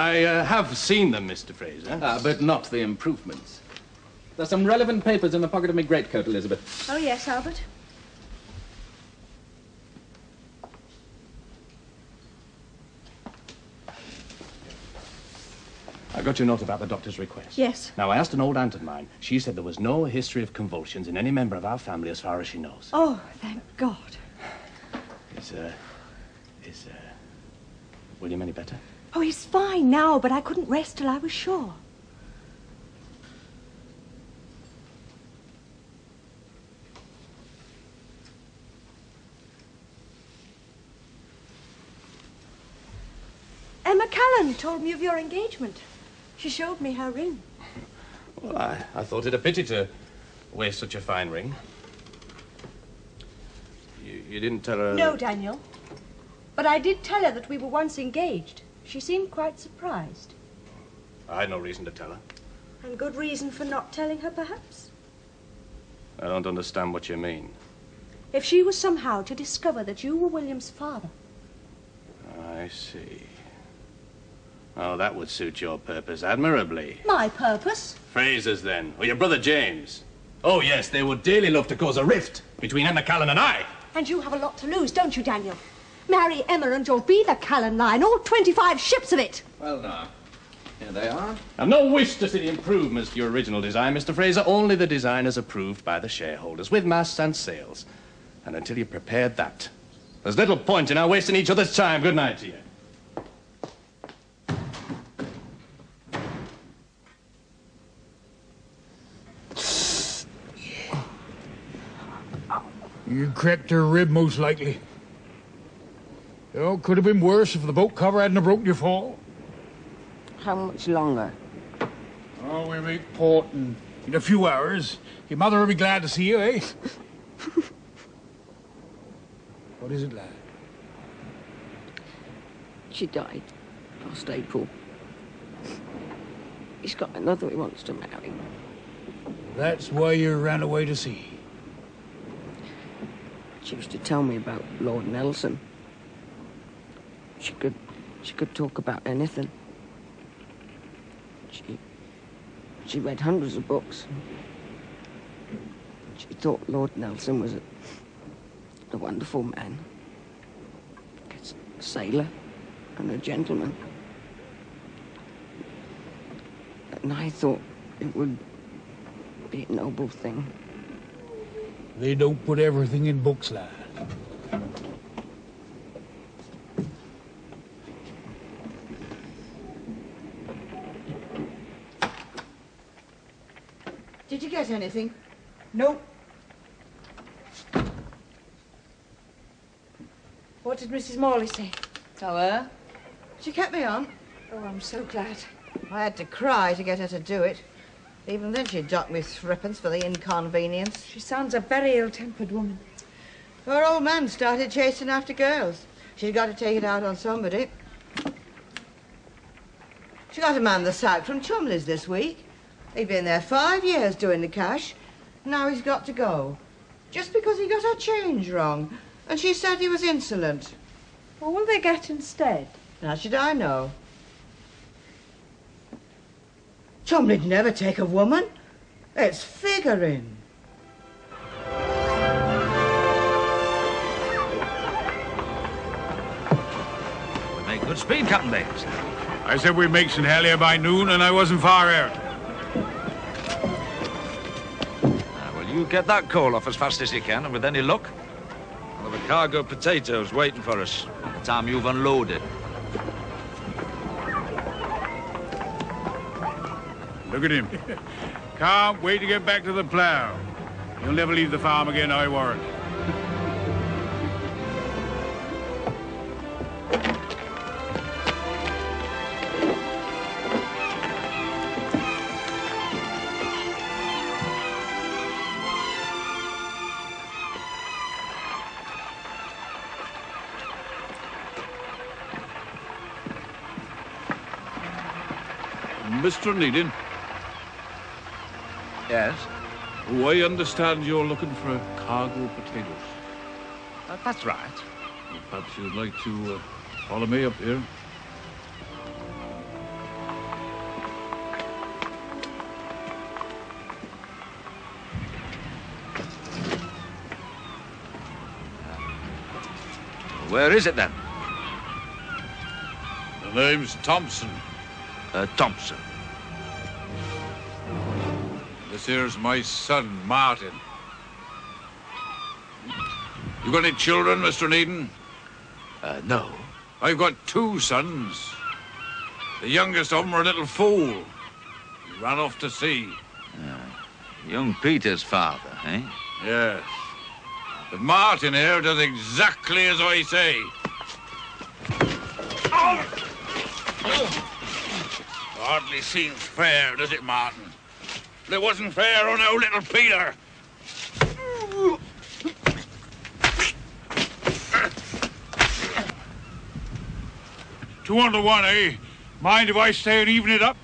I have seen them, Mr. Fraser. But not the improvements. There's some relevant papers in the pocket of my greatcoat, Elizabeth. Oh, yes, Albert. I got your note about the doctor's request. Yes. Now, I asked an old aunt of mine. She said there was no history of convulsions in any member of our family as far as she knows. Oh, thank God. Is William any better? Oh, he's fine now, but I couldn't rest till I was sure. Emma Callan told me of your engagement. She showed me her ring. Well, I thought it a pity to waste such a fine ring. You didn't tell her... No, Daniel. But I did tell her that we were once engaged. She seemed quite surprised. I had no reason to tell her. And good reason for not telling her, perhaps? I don't understand what you mean. If she was somehow to discover that you were William's father. I see. Oh, that would suit your purpose admirably. My purpose? Fraser's, then. Or your brother James. Oh, yes, they would dearly love to cause a rift between Emma Callan and I. And you have a lot to lose, don't you, Daniel? Marry Emma and you'll be the Callan line, all 25 ships of it. Well, now, here they are. I've no wish to see the improvements to your original design, Mr. Fraser. Only the design is approved by the shareholders, with masts and sails. And until you've prepared that, there's little point in our wasting each other's time. Good night to you. You cracked her rib, most likely. Oh, could have been worse if the boat cover hadn't have broken your fall. How much longer? Oh, we make port in a few hours. Your mother will be glad to see you, eh? What is it, lad? She died last April. He's got another he wants to marry. That's why you ran away to sea. She used to tell me about Lord Nelson. She could talk about anything. She read hundreds of books. She thought Lord Nelson was a wonderful man. A sailor and a gentleman. And I thought it would be a noble thing. They don't put everything in books, lad. Did you get anything? No. What did Mrs. Morley say? Tell her. She kept me on. Oh, I'm so glad. I had to cry to get her to do it. Even then she docked me threepence for the inconvenience. She sounds a very ill-tempered woman. Her old man started chasing after girls. She's got to take it out on somebody. She got a man the sack from Chumley's this week. He'd been there 5 years doing the cash. Now he's got to go. Just because he got her change wrong. And she said he was insolent. What will they get instead? How should I know? Chumley'd never take a woman. It's figuring. We make good speed, Captain Bates. I said we'd make St. Helier by noon, and I wasn't far out. Well, you get that coal off as fast as you can, and with any luck, we'll have a cargo of potatoes waiting for us by the time you've unloaded. Look at him. Can't wait to get back to the plough. He'll never leave the farm again, I warrant. Mr. Onedin. Yes? Oh, I understand you're looking for a cargo of potatoes. That's right. Well, perhaps you'd like to follow me up here. Where is it, then? The name's Thompson. Thompson. This here's my son, Martin. You got any children, Mr. Onedin? No. I've got 2 sons. The youngest of them are a little fool. He ran off to sea. Young Peter's father, eh? Yes. But Martin here does exactly as I say. Hardly seems fair, does it, Martin? It wasn't fair on our little Peter. 2 to 1, eh? Mind if I stay and even it up?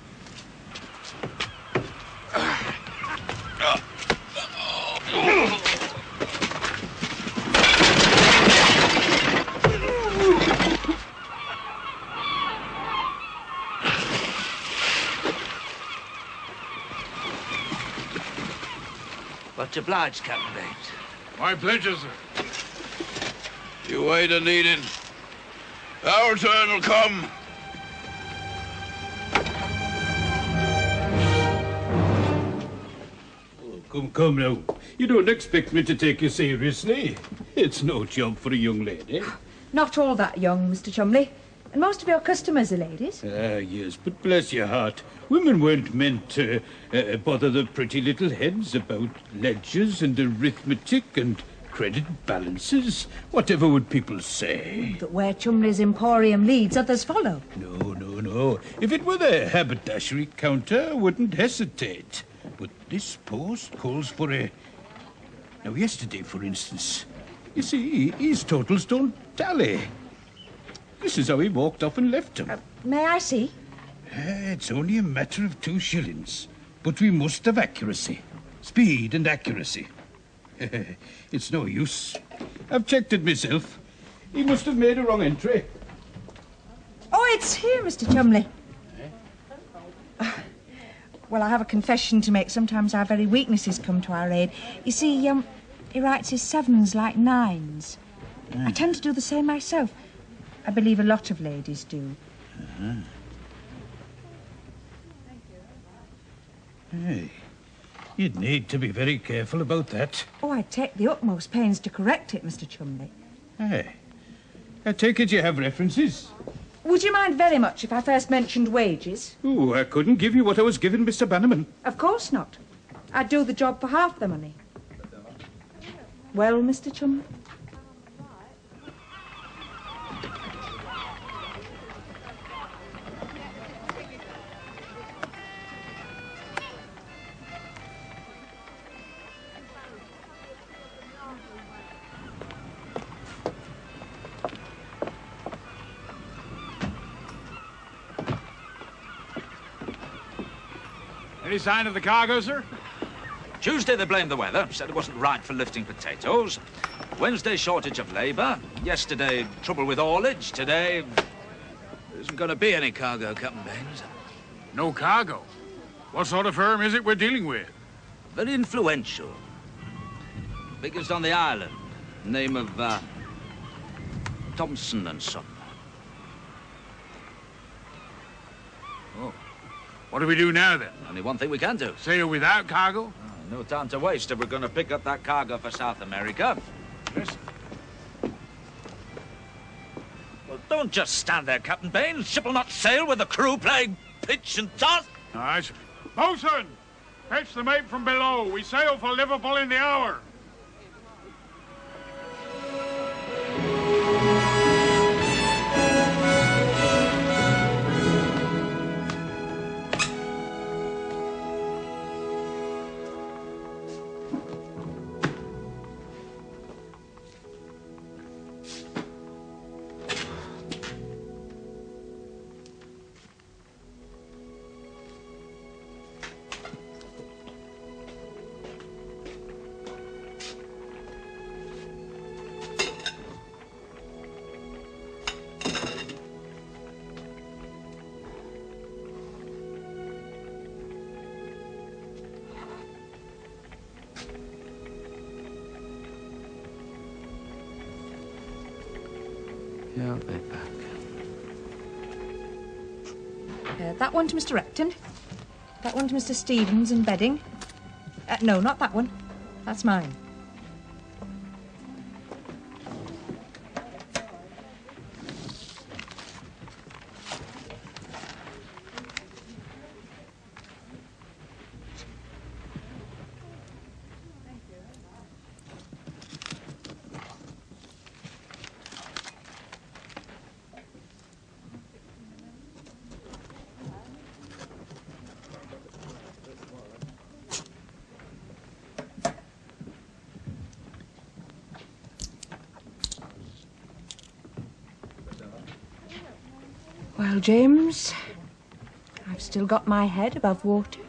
Much obliged, Captain Baines. My pleasure, sir. You wait, Onedin. Our turn will come. Come now. You don't expect me to take you seriously. It's no job for a young lady. Not all that young, Mr. Chumley. And most of your customers are ladies. Yes, but bless your heart. Women weren't meant to bother the pretty little heads about ledgers and arithmetic and credit balances. Whatever would people say? That where Chumley's emporium leads, others follow. No. If it were the haberdashery counter, I wouldn't hesitate. But this post calls for a... Now, yesterday, for instance, you see, his totals don't tally. This is how he walked off and left them. May I see? It's only a matter of 2 shillings. But we must have accuracy. Speed and accuracy. It's no use. I've checked it myself. He must have made a wrong entry. Oh, it's here, Mr. Chumley. Well, I have a confession to make. Sometimes our very weaknesses come to our aid. You see, he writes his 7s like 9s. I tend to do the same myself. I believe a lot of ladies do. Hey, you'd need to be very careful about that. Oh, I take the utmost pains to correct it, Mr. Chumley. Hey, I take it you have references. Would you mind very much if I first mentioned wages? Oh, I couldn't give you what I was giving Mr. Bannerman. Of course not. I'd do the job for half the money. Well, Mr. Chumley? Any sign of the cargo, sir? Tuesday they blamed the weather, said it wasn't right for lifting potatoes. Wednesday, shortage of labour. Yesterday, trouble with haulage. Today, there isn't going to be any cargo, Captain Baines. No cargo? What sort of firm is it we're dealing with? Very influential. Biggest on the island. Name of, Thompson and Son. Oh. What do we do now, then? Only one thing we can do. Sail without cargo? Oh, no time to waste if we're going to pick up that cargo for South America. Yes. Well, don't just stand there, Captain Baines. Ship will not sail with the crew playing pitch and toss. All right, sir. Bosun! Fetch the mate from below. We sail for Liverpool in the hour. Yeah, I'll be back. That one to Mr. Repton. That one to Mr. Stevens in bedding. No, not that one. That's mine. Well, James, I've still got my head above water.